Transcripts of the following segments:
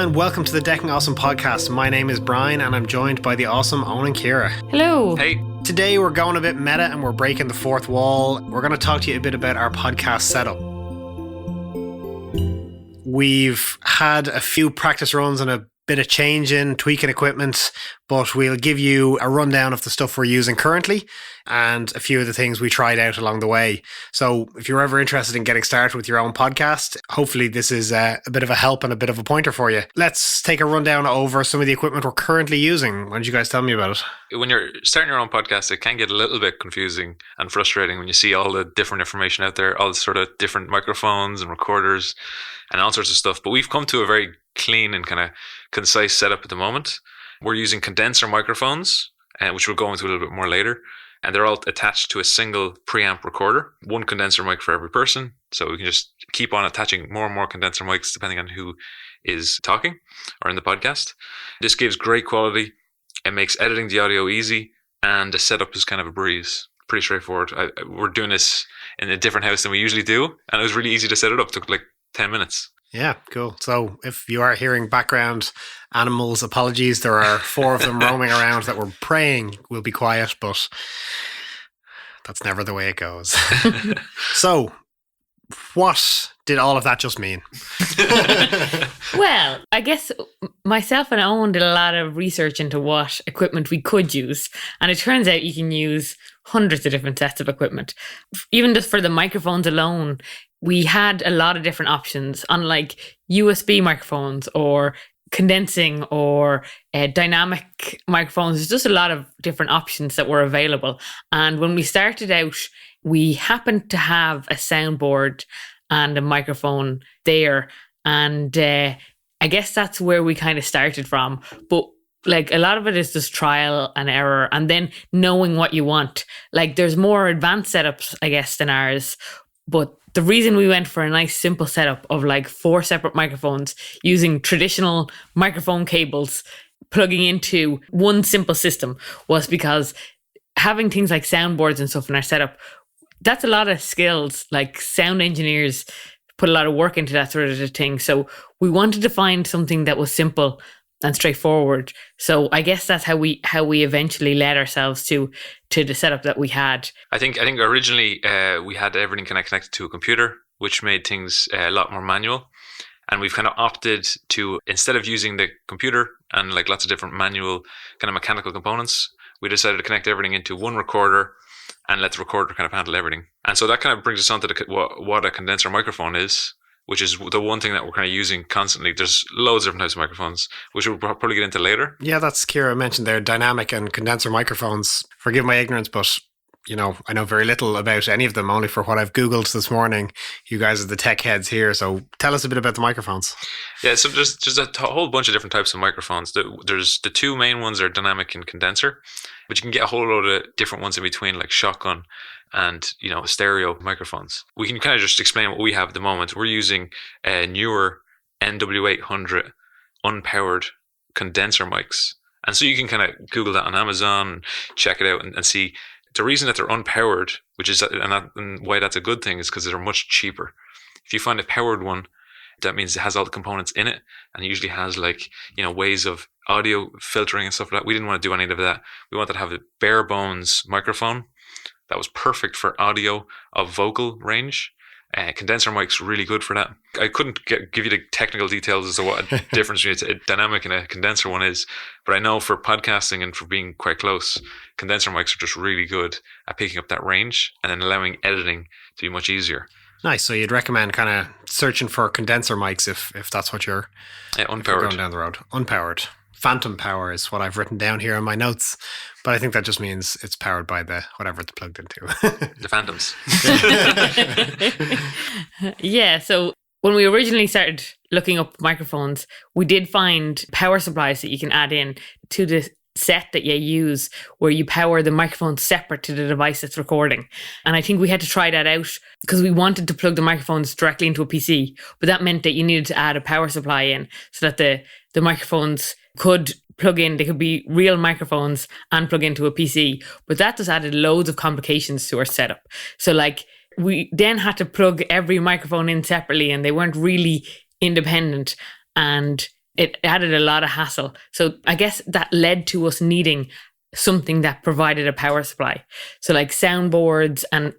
and welcome to the Decking Awesome podcast. My name is Brian and I'm joined by the awesome Owen and Kira. Hello. Hey. Today we're going a bit meta and we're breaking the fourth wall. We're going to talk to you a bit about our podcast setup. We've had a few practice runs and a bit of changing, tweaking equipment, but we'll give you a rundown of the stuff we're using currently and a few of the things we tried out along the way. So if you're ever interested in getting started with your own podcast, hopefully this is a bit of a help and a bit of a pointer for you. Let's take a rundown over some of the equipment we're currently using. Why don't you guys tell me about it? When you're starting your own podcast, it can get a little bit confusing and frustrating when you see all the different information out there, all the sort of different microphones and recorders and all sorts of stuff. But we've come to a very clean and kind of concise setup at the moment. We're using condenser microphones, which we'll go into a little bit more later. And they're all attached to a single preamp recorder, one condenser mic for every person. So we can just keep on attaching more and more condenser mics depending on who is talking or in the podcast. This gives great quality. It makes editing the audio easy. And the setup is kind of a breeze. Pretty straightforward. We're doing this in a different house than we usually do. And it was really easy to set it up. It took like 10 minutes. Yeah, cool. So if you are hearing background animals, apologies. There are 4 of them roaming around that we're praying will be quiet, but that's never the way it goes. So what did all of that just mean? Well, I guess myself and Owen did a lot of research into what equipment we could use. And it turns out you can use hundreds of different sets of equipment. Even just for the microphones alone, we had a lot of different options, unlike USB microphones or condensing or dynamic microphones. There's just a lot of different options that were available. And when we started out, we happened to have a soundboard and a microphone there. And I guess that's where we kind of started from. But like a lot of it is just trial and error and then knowing what you want. Like there's more advanced setups, I guess, than ours. But the reason we went for a nice simple setup of like 4 separate microphones using traditional microphone cables plugging into one simple system was because having things like soundboards and stuff in our setup, that's a lot of skills. Like sound engineers put a lot of work into that sort of thing. So we wanted to find something that was simple and straightforward. So I guess that's how we eventually led ourselves to the setup that we had. I think originally we had everything connected to a computer, which made things a lot more manual. And we've kind of opted to, instead of using the computer and like lots of different manual kind of mechanical components, we decided to connect everything into one recorder and let the recorder kind of handle everything. And so that kind of brings us on to what a condenser microphone is, which is the one thing that we're kind of using constantly. There's loads of different types of microphones, which we'll probably get into later. Yeah, that's Kira mentioned there, dynamic and condenser microphones. Forgive my ignorance, but I know very little about any of them, only for what I've Googled this morning. You guys are the tech heads here, so tell us a bit about the microphones. Yeah, so there's a whole bunch of different types of microphones. There's the 2 main ones are dynamic and condenser, but you can get a whole load of different ones in between, like shotgun and stereo microphones. We can kind of just explain what we have at the moment. We're using a newer NW800 unpowered condenser mics, and so you can kind of Google that on Amazon and check it out and see the reason that they're unpowered, which is and why that's a good thing, is because they're much cheaper. If you find a powered one, that means it has all the components in it, and it usually has ways of audio filtering and stuff like that. We didn't want to do any of that. We wanted to have a bare bones microphone that was perfect for audio of vocal range. Condenser mic's really good for that. I couldn't give you the technical details as to what a difference between a dynamic and a condenser one is, but I know for podcasting and for being quite close, condenser mics are just really good at picking up that range and then allowing editing to be much easier. Nice. So you'd recommend kind of searching for condenser mics if that's what you're unpowered. Going down the road. Unpowered. Phantom power is what I've written down here in my notes, but I think that just means it's powered by whatever it's plugged into. The phantoms. Yeah, so when we originally started looking up microphones, we did find power supplies that you can add in to the set that you use where you power the microphone separate to the device that's recording. And I think we had to try that out because we wanted to plug the microphones directly into a PC, but that meant that you needed to add a power supply in so that the microphones could plug in. They could be real microphones and plug into a PC, but that just added loads of complications to our setup. So like we then had to plug every microphone in separately and they weren't really independent. And it added a lot of hassle. So I guess that led to us needing something that provided a power supply. So like soundboards and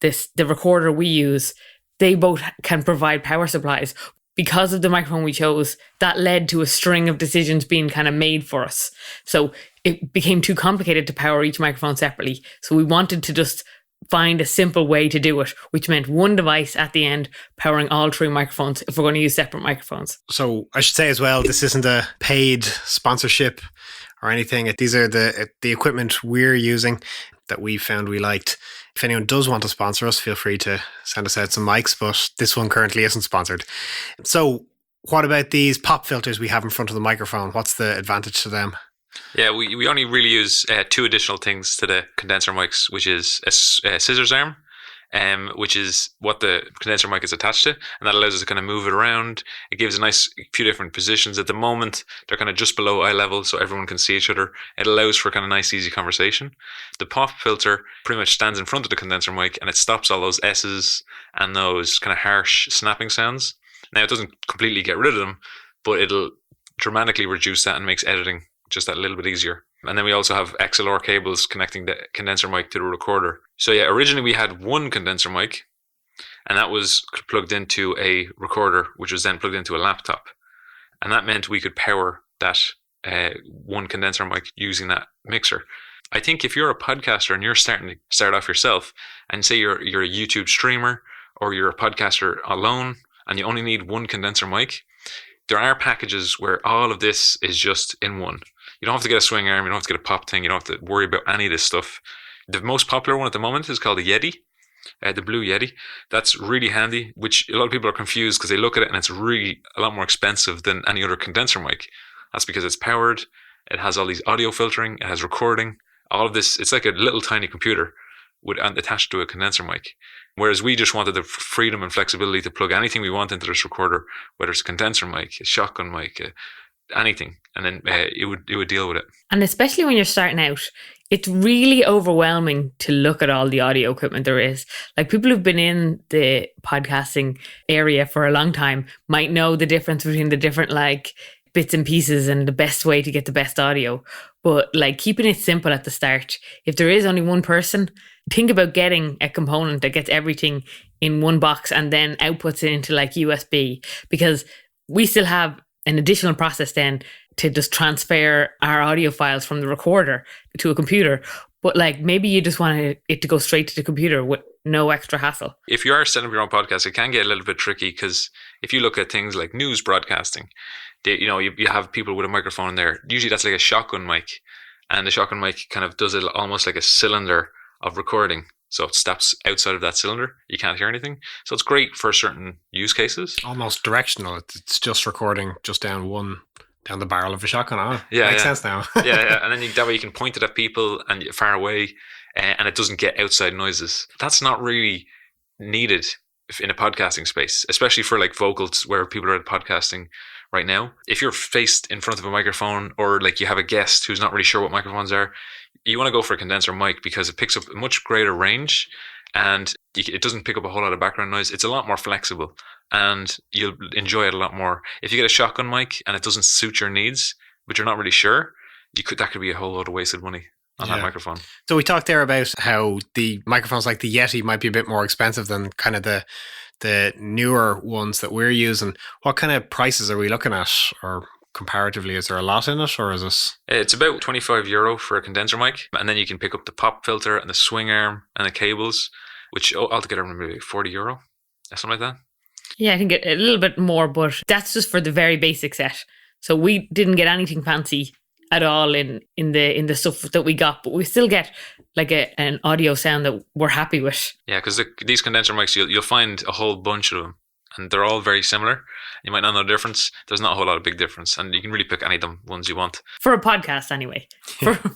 the recorder we use, they both can provide power supplies. Because of the microphone we chose, that led to a string of decisions being kind of made for us. So it became too complicated to power each microphone separately. So we wanted to just find a simple way to do it, which meant one device at the end powering all 3 microphones if we're going to use separate microphones. So I should say as well, this isn't a paid sponsorship or anything. These are the equipment we're using that we found we liked. If anyone does want to sponsor us, feel free to send us out some mics, but this one currently isn't sponsored. So what about these pop filters we have in front of the microphone? What's the advantage to them? Yeah, we only really use 2 additional things to the condenser mics, which is a scissors arm, which is what the condenser mic is attached to, and that allows us to kind of move it around. It gives a nice few different positions. At the moment, they're kind of just below eye level, so everyone can see each other. It allows for kind of nice, easy conversation. The pop filter pretty much stands in front of the condenser mic, and it stops all those S's and those kind of harsh snapping sounds. Now, it doesn't completely get rid of them, but it'll dramatically reduce that and makes editing just that little bit easier. And then we also have XLR cables connecting the condenser mic to the recorder. So yeah, originally we had one condenser mic, and that was plugged into a recorder, which was then plugged into a laptop. And that meant we could power that one condenser mic using that mixer. I think if you're a podcaster and you're starting to start off yourself, and say you're a YouTube streamer or you're a podcaster alone and you only need one condenser mic, there are packages where all of this is just in one. You don't have to get a swing arm, you don't have to get a pop thing, you don't have to worry about any of this stuff. The most popular one at the moment is called the Yeti, the Blue Yeti. That's really handy, which a lot of people are confused because they look at it and it's really a lot more expensive than any other condenser mic. That's because it's powered, it has all these audio filtering, it has recording, all of this. It's like a little tiny computer attached to a condenser mic. Whereas we just wanted the freedom and flexibility to plug anything we want into this recorder, whether it's a condenser mic, a shotgun mic, anything, and then it would deal with it. And especially when you're starting out, it's really overwhelming to look at all the audio equipment there is. Like people who've been in the podcasting area for a long time might know the difference between the different like bits and pieces and the best way to get the best audio. But like keeping it simple at the start, if there is only one person, think about getting a component that gets everything in one box and then outputs it into like USB, because we still have an additional process then to just transfer our audio files from the recorder to a computer. But like maybe you just want it to go straight to the computer with no extra hassle. If you are setting up your own podcast, it can get a little bit tricky because if you look at things like news broadcasting, you have people with a microphone in there. Usually that's like a shotgun mic, and the shotgun mic kind of does it almost like a cylinder of recording. So it steps outside of that cylinder. You can't hear anything. So it's great for certain use cases. Almost directional. It's just recording just down the barrel of a shotgun. Makes sense now. yeah. And then that way you can point it at people and far away, and it doesn't get outside noises. That's not really needed in a podcasting space, especially for like vocals where people are podcasting right now. If you're faced in front of a microphone or like you have a guest who's not really sure what microphones are, you want to go for a condenser mic because it picks up a much greater range and it doesn't pick up a whole lot of background noise. It's a lot more flexible and you'll enjoy it a lot more. If you get a shotgun mic and it doesn't suit your needs, but you're not really sure, that could be a whole lot of wasted money on that microphone. So we talked there about how the microphones like the Yeti might be a bit more expensive than kind of the newer ones that we're using. What kind of prices are we looking at, or comparatively, is there a lot in it, or is this? It's about €25 for a condenser mic, and then you can pick up the pop filter and the swing arm and the cables, which altogether maybe €40, something like that. Yeah, I think a little bit more, but that's just for the very basic set. So we didn't get anything fancy at all in the stuff that we got, but we still get like an audio sound that we're happy with. Yeah, because these condenser mics, you'll find a whole bunch of them, and they're all very similar. You might not know the difference. There's not a whole lot of big difference, and you can really pick any of them ones you want. For a podcast, anyway.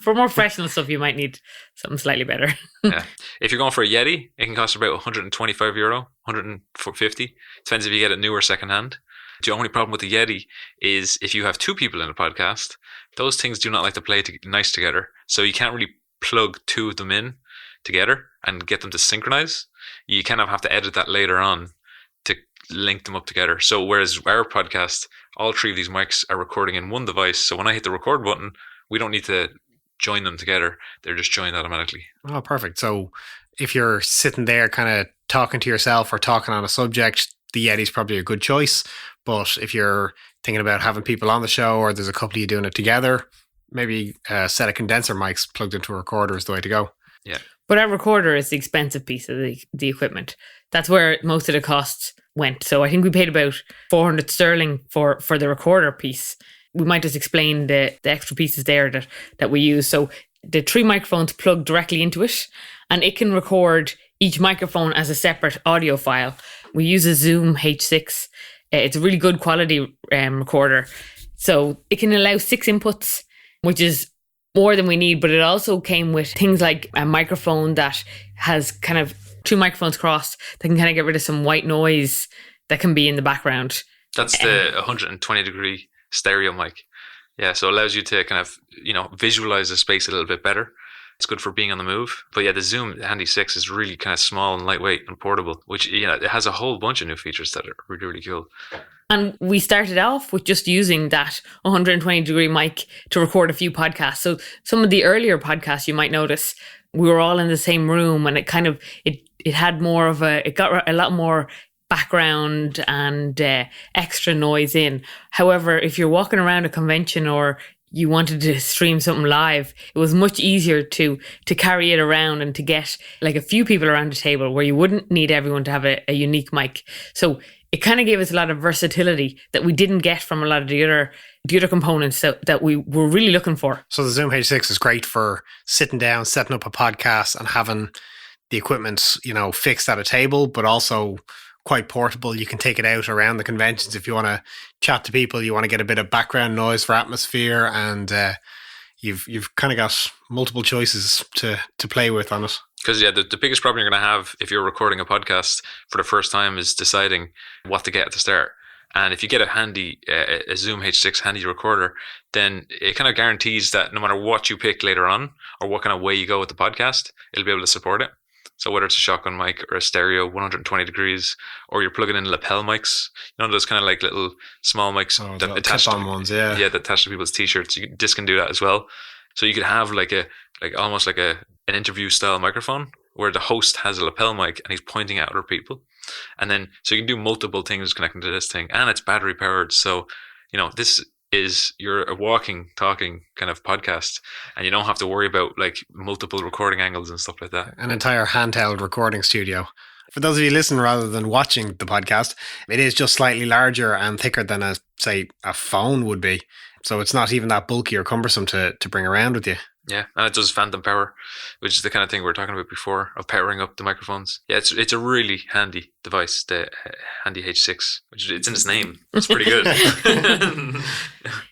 For more professional stuff, you might need something slightly better. Yeah, if you're going for a Yeti, it can cost about €125, €150. Depends if you get it new or secondhand. The only problem with the Yeti is if you have two people in a podcast, those things do not like to play nice together. So you can't really plug two of them in together and get them to synchronize. You kind of have to edit that later on to link them up together. So whereas our podcast, all three of these mics are recording in one device. So when I hit the record button, we don't need to join them together. They're just joined automatically. Oh, perfect. So if you're sitting there kind of talking to yourself or talking on a subject, the Yeti's probably a good choice. But if you're thinking about having people on the show, or there's a couple of you doing it together, maybe a set of condenser mics plugged into a recorder is the way to go. Yeah. But our recorder is the expensive piece of the equipment. That's where most of the costs went. So I think we paid about 400 sterling for the recorder piece. We might just explain the extra pieces there that we use. So the 3 microphones plug directly into it, and it can record each microphone as a separate audio file. We use a Zoom H6. It's a really good quality recorder. So it can allow 6 inputs, which is more than we need, but it also came with things like a microphone that has kind of 2 microphones crossed that can kind of get rid of some white noise that can be in the background. That's the 120 degree stereo mic. Yeah, so it allows you to kind of, visualize the space a little bit better. It's good for being on the move. But yeah, the Zoom Handy 6 is really kind of small and lightweight and portable, which, it has a whole bunch of new features that are really, really cool. And we started off with just using that 120 degree mic to record a few podcasts. So some of the earlier podcasts, you might notice, we were all in the same room, and it kind of, it had more of it got a lot more background and extra noise in. However, if you're walking around a convention or you wanted to stream something live, it was much easier to carry it around and to get like a few people around the table where you wouldn't need everyone to have a unique mic. So it kind of gave us a lot of versatility that we didn't get from a lot of the other components that we were really looking for. So the Zoom H6 is great for sitting down, setting up a podcast and having the equipment, fixed at a table, but also quite portable. You can take it out around the conventions if you want to chat to people, you want to get a bit of background noise for atmosphere, and you've kind of got multiple choices to play with on it. Because the biggest problem you're going to have if you're recording a podcast for the first time is deciding what to get at the start. And if you get a Zoom H6 handy recorder, then it kind of guarantees that no matter what you pick later on or what kind of way you go with the podcast, it'll be able to support it. So whether it's a shotgun mic or a stereo 120 degrees, or you're plugging in lapel mics, those kind of like little small mics that attach on ones, that attach to people's t-shirts. This can do that as well. So you could have almost like an interview style microphone where the host has a lapel mic and he's pointing at other people. And then, so you can do multiple things connecting to this thing, and it's battery powered. So, this is you're a walking, talking kind of podcast, and you don't have to worry about like multiple recording angles and stuff like that. An entire handheld recording studio. For those of you listening rather than watching the podcast, it is just slightly larger and thicker than a phone would be. So it's not even that bulky or cumbersome to bring around with you. Yeah, and it does phantom power, which is the kind of thing we were talking about before of powering up the microphones. Yeah, it's a really handy device, the Handy H6, which it's in its name. It's pretty good.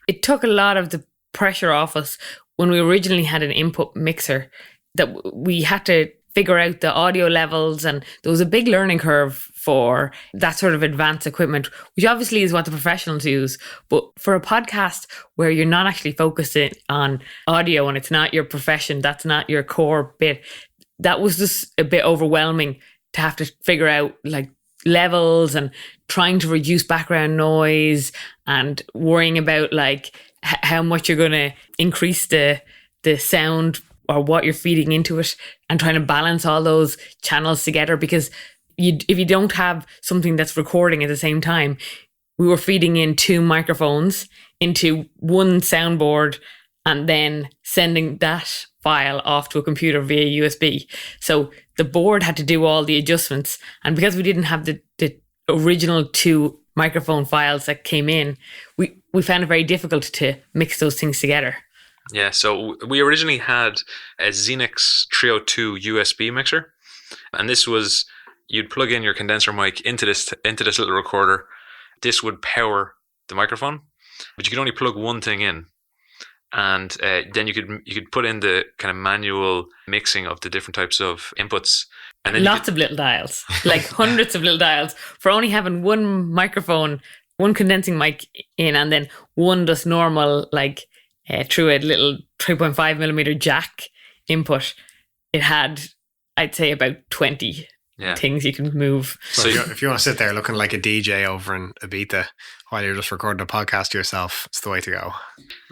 It took a lot of the pressure off us when we originally had an input mixer, that we had to figure out the audio levels, and there was a big learning curve for that sort of advanced equipment, which obviously is what the professionals use. But for a podcast where you're not actually focusing on audio and it's not your profession, that's not your core bit, that was just a bit overwhelming to have to figure out like levels and trying to reduce background noise and worrying about like how much you're going to increase the sound or what you're feeding into it, and trying to balance all those channels together. Because if you don't have something that's recording at the same time, we were feeding in 2 microphones into one soundboard and then sending that file off to a computer via USB. So the board had to do all the adjustments. And because we didn't have the original 2 microphone files that came in, we found it very difficult to mix those things together. Yeah, so we originally had a Xenix Trio 2 USB mixer, and this was, you'd plug in your condenser mic into this little recorder. This would power the microphone, but you could only plug one thing in, and then you could put in the kind of manual mixing of the different types of inputs. And then lots of little dials, like hundreds of little dials, for only having one microphone, one condensing mic in, and then one just normal through a little 3.5 millimeter jack input. It had, I'd say, about 20 things you can move. So if you want to sit there looking like a DJ over in Ibiza while you're just recording a podcast yourself, it's the way to go.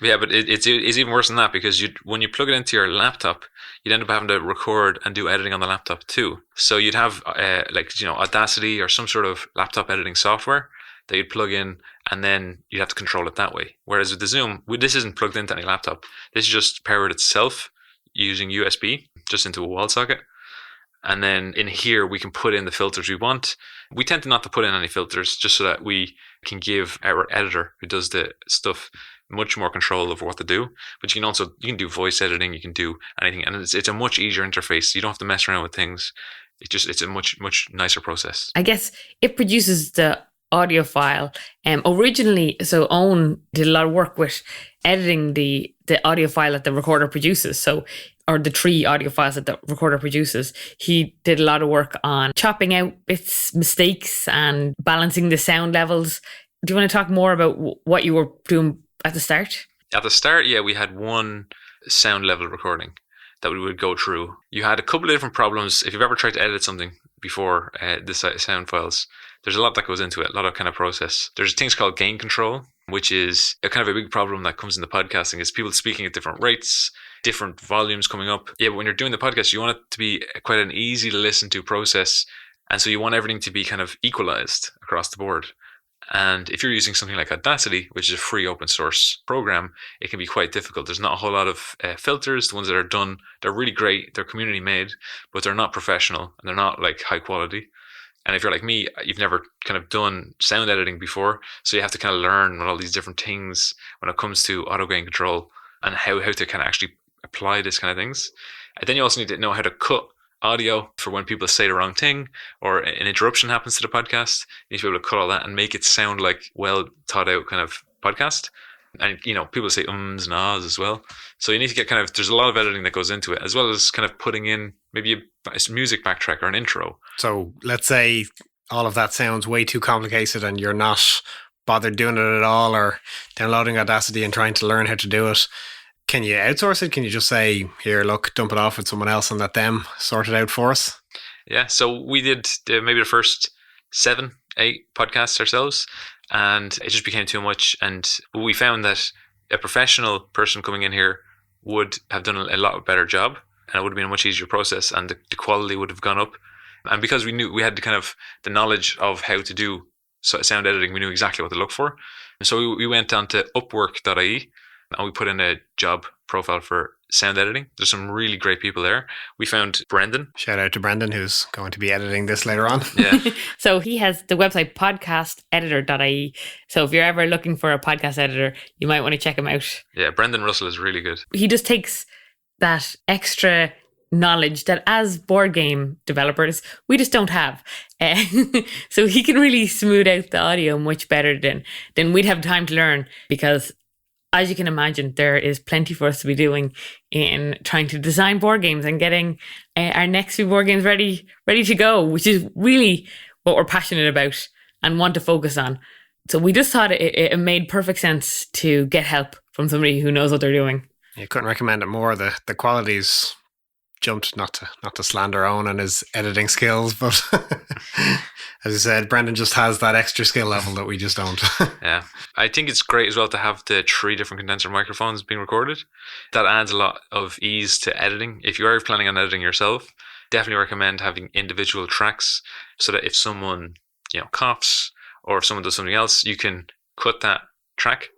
Yeah, but it's even worse than that, because when you plug it into your laptop, you'd end up having to record and do editing on the laptop too. So you'd have Audacity or some sort of laptop editing software that you'd plug in, and then you'd have to control it that way. Whereas with the Zoom, this isn't plugged into any laptop. This is just powered itself using USB, just into a wall socket. And then in here, we can put in the filters we want. We tend to not to put in any filters, just so that we can give our editor who does the stuff much more control over what to do. But you can do voice editing, you can do anything, and it's a much easier interface. You don't have to mess around with things. It's a much nicer process. I guess it produces the audio file. Originally, so Owen did a lot of work with editing the audio file that the recorder produces. Or the 3 audio files that the recorder produces. He did a lot of work on chopping out bits, mistakes, and balancing the sound levels. Do you want to talk more about what you were doing at the start? At the start, yeah, we had one sound level recording that we would go through. You had a couple of different problems. If you've ever tried to edit something before, the sound files, there's a lot that goes into it, a lot of kind of process. There's things called gain control, which is a kind of a big problem that comes into podcasting, is people speaking at different rates, different volumes coming up. Yeah, but when you're doing the podcast, you want it to be quite an easy to listen to process. And so you want everything to be kind of equalized across the board. And if you're using something like Audacity, which is a free open source program, it can be quite difficult. There's not a whole lot of filters. The ones that are done, they're really great. They're community made, but they're not professional and they're not like high quality. And if you're like me, you've never kind of done sound editing before. So you have to kind of learn all these different things when it comes to auto gain control and how to kind of actually apply this kind of things. And then you also need to know how to cut audio for when people say the wrong thing or an interruption happens to the podcast. You need to be able to cut all that and make it sound like well thought out kind of podcast. And, people say ums and ahs as well. So you need to get there's a lot of editing that goes into it, as well as kind of putting in maybe a music backtrack or an intro. So let's say all of that sounds way too complicated and you're not bothered doing it at all, or downloading Audacity and trying to learn how to do it. Can you outsource it? Can you just say, here, look, dump it off with someone else and let them sort it out for us? Yeah, so we did maybe the first 7-8 podcasts ourselves, and it just became too much. And we found that a professional person coming in here would have done a lot better job, and it would have been a much easier process, and the quality would have gone up. And because we knew we had the knowledge of how to do sound editing, we knew exactly what to look for. And so we went on to upwork.ie, and we put in a job profile for sound editing. There's some really great people there. We found Brendan. Shout out to Brendan, who's going to be editing this later on. Yeah. So he has the website podcasteditor.ie. So if you're ever looking for a podcast editor, you might want to check him out. Yeah, Brendan Russell is really good. He just takes that extra knowledge that as board game developers, we just don't have. So he can really smooth out the audio much better than we'd have time to learn, because as you can imagine, there is plenty for us to be doing in trying to design board games and getting our next few board games ready to go, which is really what we're passionate about and want to focus on. So we just thought it made perfect sense to get help from somebody who knows what they're doing. You couldn't recommend it more. The quality's jumped, not to slander Owen and his editing skills, but as I said, Brendan just has that extra skill level that we just don't. Yeah. I think it's great as well to have the 3 different condenser microphones being recorded. That adds a lot of ease to editing. If you are planning on editing yourself, definitely recommend having individual tracks, so that if someone, coughs or if someone does something else, you can cut that track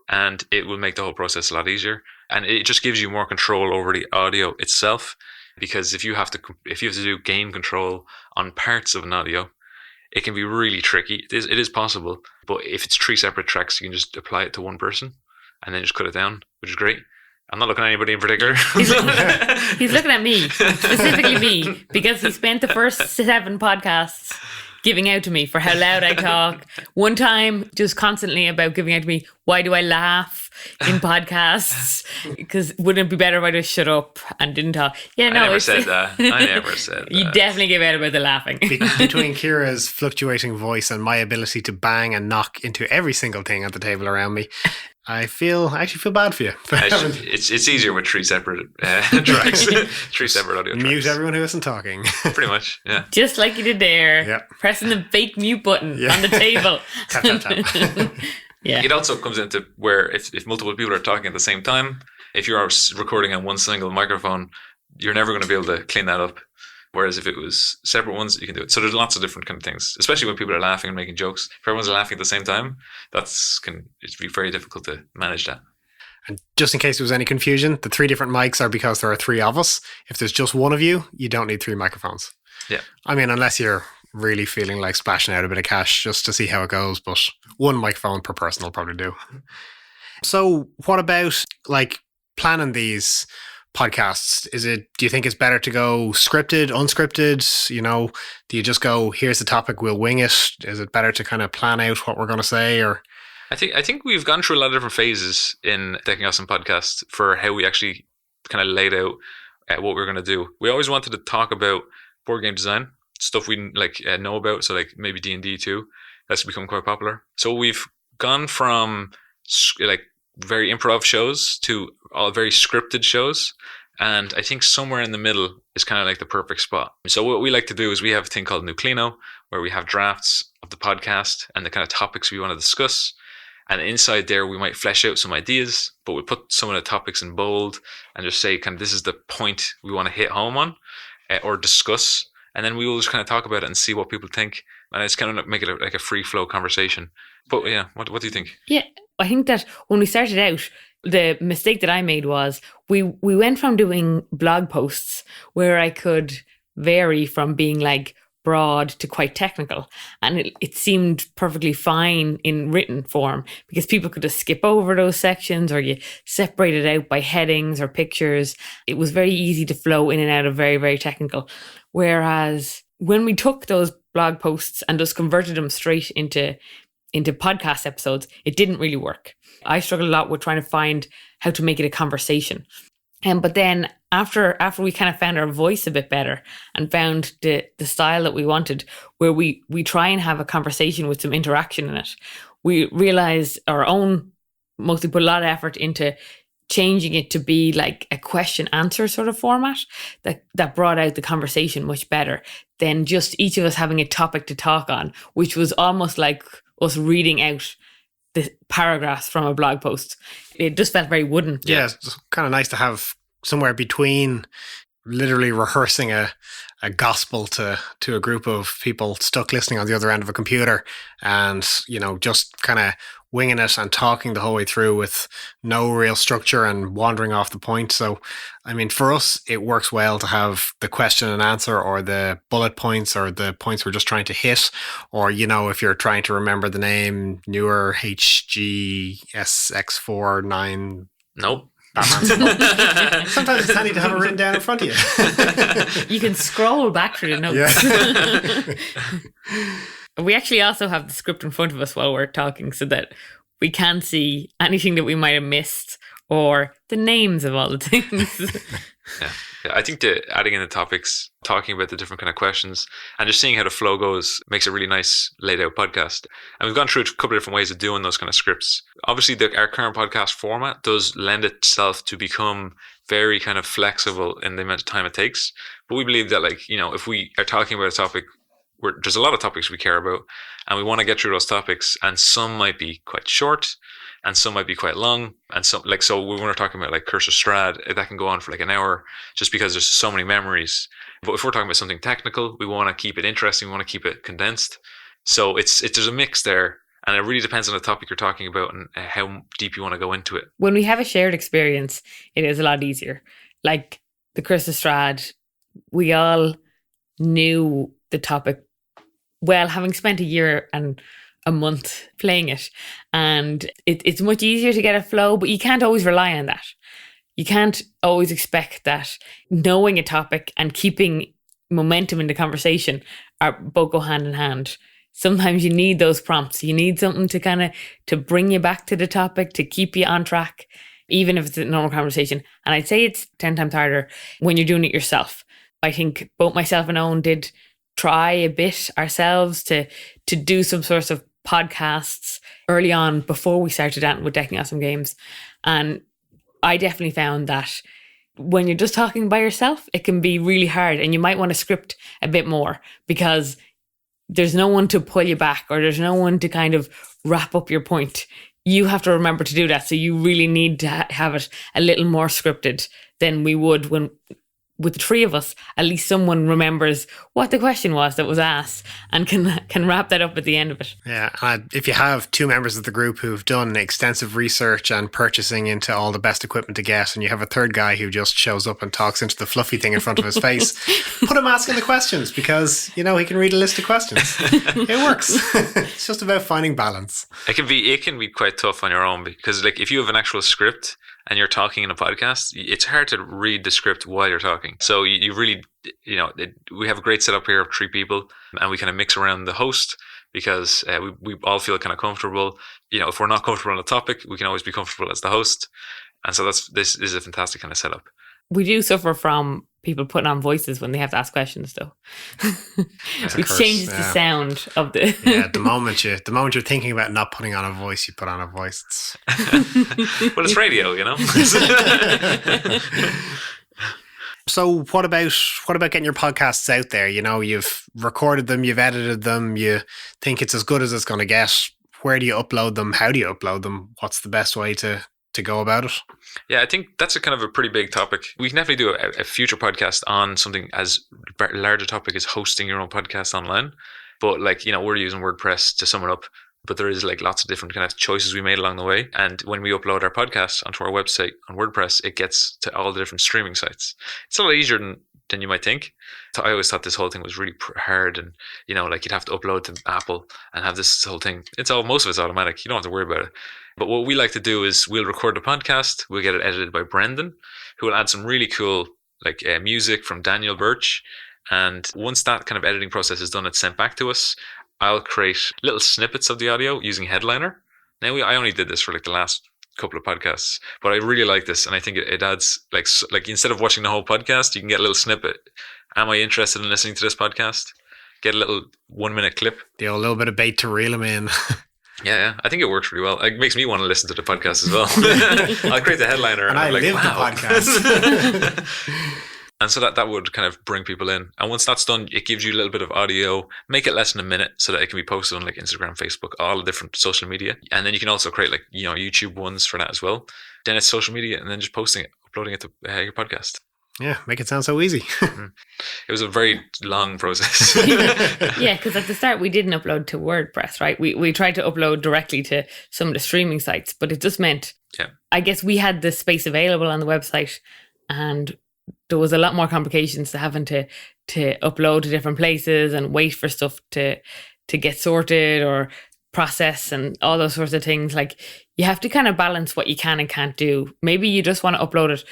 and it will make the whole process a lot easier. And it just gives you more control over the audio itself, because if you have to do gain control on parts of an audio, it can be really tricky. It is possible, but if it's 3 separate tracks, you can just apply it to one person and then just cut it down, which is great. I'm not looking at anybody in particular. He's looking at me, specifically me, because he spent the first 7 podcasts giving out to me for how loud I talk. One time, just constantly about giving out to me, why do I laugh in podcasts? Because wouldn't it be better if I just shut up and didn't talk? Yeah, no, I never said that. You definitely gave out about the laughing. Between Ciara's fluctuating voice and my ability to bang and knock into every single thing at the table around me, I actually feel bad for you. It's easier with 3 separate tracks, 3 separate audio tracks. Mute everyone who isn't talking. Pretty much, yeah. Just like you did there, Yep. pressing the fake mute button on the table. Tap, tap, tap. Yeah. It also comes into where if multiple people are talking at the same time, if you're recording on one single microphone, you're never going to be able to clean that up. Whereas if it was separate ones, you can do it. So there's lots of different kind of things, especially when people are laughing and making jokes. If everyone's laughing at the same time, it's be very difficult to manage that. And just in case there was any confusion, the 3 different mics are because there are 3 of us. If there's just one of you, you don't need 3 microphones. Yeah. I mean, unless you're really feeling like splashing out a bit of cash just to see how it goes, but 1 microphone per person will probably do. So what about like planning these podcasts? Do you think it's better to go scripted, unscripted? You know, do you just go, here's the topic, we'll wing it? Is it better to kind of plan out what we're going to say? Or I think we've gone through a lot of different phases in Taking Awesome Podcast for how we actually kind of laid out what we're going to do. We always wanted to talk about board game design, stuff we know about, so like maybe D&D too. That's become quite popular. So we've gone from like very improv shows to all very scripted shows, and I think somewhere in the middle is kind of like the perfect spot. So what we like to do is we have a thing called Nuclino, where we have drafts of the podcast and the kind of topics we want to discuss, and inside there we might flesh out some ideas, but we put some of the topics in bold and just say kind of this is the point we want to hit home on or discuss, and then we will just kind of talk about it and see what people think, and it's kind of make it like a free flow conversation. But yeah, what do you think? Yeah, I think that when we started out, the mistake that I made was we went from doing blog posts where I could vary from being like broad to quite technical, and it seemed perfectly fine in written form because people could just skip over those sections, or you separate it out by headings or pictures. It was very easy to flow in and out of very, very technical. Whereas when we took those blog posts and just converted them straight into podcast episodes, it didn't really work. I struggled a lot with trying to find how to make it a conversation. But then after we kind of found our voice a bit better and found the style that we wanted, where we try and have a conversation with some interaction in it, we realized mostly put a lot of effort into changing it to be like a question answer sort of format that brought out the conversation much better than just each of us having a topic to talk on, which was almost like us reading out the paragraphs from a blog post. It just felt very wooden. Yeah, it's kind of nice to have somewhere between literally rehearsing a gospel to a group of people stuck listening on the other end of a computer, and just kind of winging it and talking the whole way through with no real structure and wandering off the point. So, I mean, for us, it works well to have the question and answer, or the bullet points, or the points we're just trying to hit, or, if you're trying to remember the name, newer HGSX49. Nope. Sometimes it's handy to have it written down in front of you. You can scroll back through the notes. Yeah. We actually also have the script in front of us while we're talking so that we can see anything that we might have missed or the names of all the things. Yeah, I think adding in the topics, talking about the different kind of questions, and just seeing how the flow goes makes a really nice laid out podcast. And we've gone through a couple of different ways of doing those kind of scripts. Obviously, our current podcast format does lend itself to become very kind of flexible in the amount of time it takes. But we believe that, if we are talking about a topic, there's a lot of topics we care about, and we want to get through those topics, and some might be quite short, and some might be quite long, and some so when we're talking about like Curse of Strahd, that can go on for like an hour, just because there's so many memories. But if we're talking about something technical, we want to keep it interesting, we want to keep it condensed. So there's a mix there, and it really depends on the topic you're talking about and how deep you want to go into it. When we have a shared experience, it is a lot easier. Like the Curse of Strahd, we all knew the topic well, having spent a year and a month playing it, and it's much easier to get a flow, but you can't always rely on that. You can't always expect that knowing a topic and keeping momentum in the conversation are both go hand in hand. Sometimes you need those prompts. You need something to bring you back to the topic, to keep you on track, even if it's a normal conversation. And I'd say it's 10 times harder when you're doing it yourself. I think both myself and Owen did try a bit ourselves to do some sort of podcasts early on before we started out with Decking Awesome Games. And I definitely found that when you're just talking by yourself, it can be really hard, and you might want to script a bit more because there's no one to pull you back, or there's no one to kind of wrap up your point. You have to remember to do that. So you really need to have it a little more scripted than we would when with the three of us. At least someone remembers what the question was that was asked and can wrap that up at the end of it. Yeah, if you have two members of the group who've done extensive research and purchasing into all the best equipment to get, and you have a third guy who just shows up and talks into the fluffy thing in front of his face, put him asking the questions because, he can read a list of questions. It works. It's just about finding balance. It can be quite tough on your own because if you have an actual script and you're talking in a podcast, it's hard to read the script while you're talking. So you really, we have a great setup here of 3 people, and we kind of mix around the host because we all feel kind of comfortable. If we're not comfortable on a topic, we can always be comfortable as the host. And so this is a fantastic kind of setup. We do suffer from people putting on voices when they have to ask questions, though. Which changes the sound of the. Yeah, the moment you're thinking about not putting on a voice, you put on a voice. Well, it's radio, So what about getting your podcasts out there? You've recorded them, you've edited them, you think it's as good as it's going to get. Where do you upload them? How do you upload them? What's the best way to go about it? Yeah, I think that's a kind of a pretty big topic. We can definitely do a future podcast on something as large a topic as hosting your own podcast online. But we're using WordPress to sum it up. But there is lots of different kind of choices we made along the way. And when we upload our podcast onto our website on WordPress, it gets to all the different streaming sites. It's a lot easier than you might think. So I always thought this whole thing was really hard, and you'd have to upload to Apple and have this whole thing. Most of it's automatic. You don't have to worry about it. But what we like to do is we'll record the podcast. We'll get it edited by Brendan, who will add some really cool music from Daniel Birch. And once that kind of editing process is done, it's sent back to us. I'll create little snippets of the audio using Headliner. Now, I only did this for the last couple of podcasts, but I really like this, and I think it adds instead of watching the whole podcast, you can get a little snippet. Am I interested in listening to this podcast? Get a little 1-minute clip. The old little bit of bait to reel them in. Yeah, I think it works really well. It makes me want to listen to the podcast as well. I'll create the Headliner, and I I'm live wow. the podcast. And so that would kind of bring people in. And once that's done, it gives you a little bit of audio, make it less than a minute so that it can be posted on Instagram, Facebook, all the different social media. And then you can also create YouTube ones for that as well. Then it's social media, and then just posting it, uploading it to your podcast. Yeah, make it sound so easy. It was a very long process. Yeah, because at the start we didn't upload to WordPress, right? We tried to upload directly to some of the streaming sites, but it just meant, I guess we had the space available on the website, and there was a lot more complications to having to upload to different places and wait for stuff to get sorted or process and all those sorts of things. You have to kind of balance what you can and can't do. Maybe you just want to upload it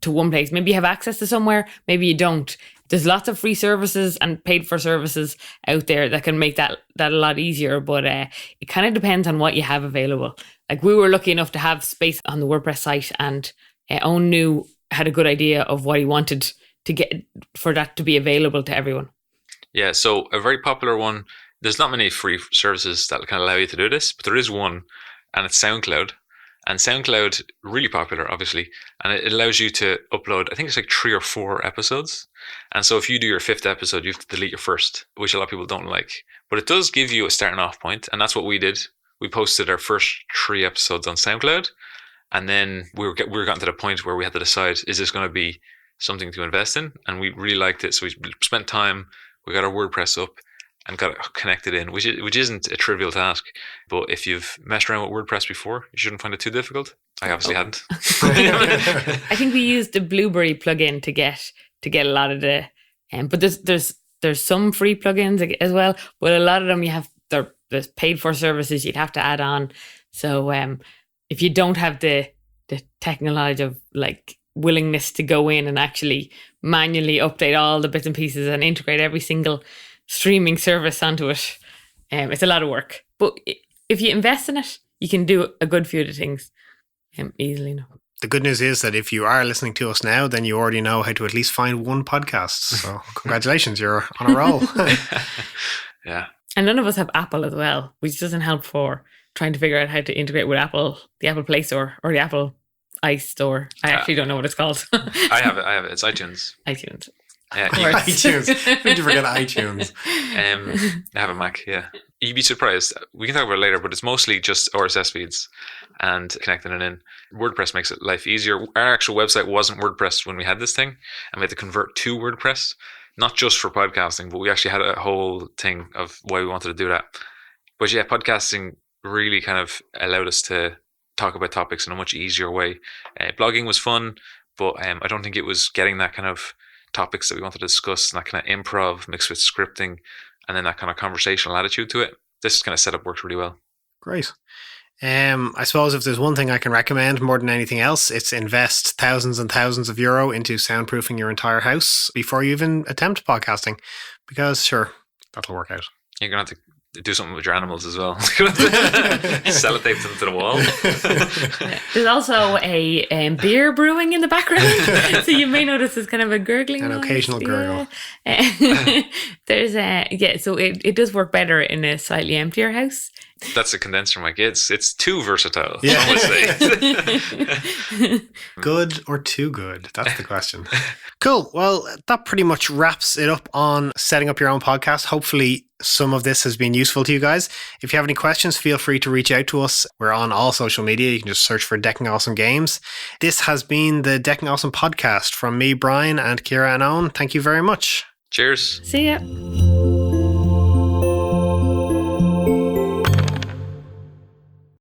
to one place. Maybe you have access to somewhere, maybe you don't. There's lots of free services and paid for services out there that can make that a lot easier, but it kind of depends on what you have available. We were lucky enough to have space on the WordPress site, and Owen had a good idea of what he wanted to get for that to be available to everyone. Yeah, so a very popular one, there's not many free services that can allow you to do this, but there is one, and it's SoundCloud. And SoundCloud, really popular, obviously, and it allows you to upload, I think it's 3 or 4 episodes. And so if you do your 5th episode, you have to delete your first, which a lot of people don't like. But it does give you a starting off point, and that's what we did. We posted our first 3 episodes on SoundCloud, and then we were gotten to the point where we had to decide, is this going to be something to invest in? And we really liked it, so we spent time, we got our WordPress up, and got it connected in, which isn't a trivial task. But if you've messed around with WordPress before, you shouldn't find it too difficult. I obviously hadn't. I think we used the Blueberry plugin to get a lot of the, but there's some free plugins as well. But a lot of them there's paid for services you'd have to add on. So if you don't have the technical knowledge of willingness to go in and actually manually update all the bits and pieces and integrate every single streaming service onto it, it's a lot of work. But if you invest in it, you can do a good few of the things easily enough. The good news is that if you are listening to us now, then you already know how to at least find one podcast. So congratulations, you're on a roll. Yeah. And none of us have Apple as well, which doesn't help for trying to figure out how to integrate with Apple, the Apple Play Store or the Apple iStore. I actually don't know what it's called. I have it. It's iTunes. iTunes. iTunes. Did you forget iTunes? I have a Mac, yeah. You'd be surprised. We can talk about it later, but it's mostly just RSS feeds and connecting it in. WordPress makes it life easier. Our actual website wasn't WordPress when we had this thing, and we had to convert to WordPress, not just for podcasting, but we actually had a whole thing of why we wanted to do that. But yeah, podcasting really kind of allowed us to talk about topics in a much easier way. Blogging was fun, but I don't think it was getting that kind of topics that we wanted to discuss and that kind of improv mixed with scripting and then that kind of conversational attitude to it. This kind of setup worked really well. Great. I suppose if there's one thing I can recommend more than anything else, it's invest thousands and thousands of euro into soundproofing your entire house before you even attempt podcasting, because sure, that'll work out. You're going to have to do something with your animals as well. Sellotape them to the wall. There's also a beer brewing in the background, so you may notice there's kind of a gurgling An noise. occasional gurgle. There's so it does work better in a slightly emptier house. That's a condenser mic. It's too versatile. Yeah. I would say. Good or too good? That's the question. Cool. Well, that pretty much wraps it up on setting up your own podcast. Hopefully some of this has been useful to you guys. If you have any questions, feel free to reach out to us. We're on all social media. You can just search for Decking Awesome Games. This has been the Decking Awesome podcast from me, Brian, and Ciara and Owen. Thank you very much. Cheers. See ya.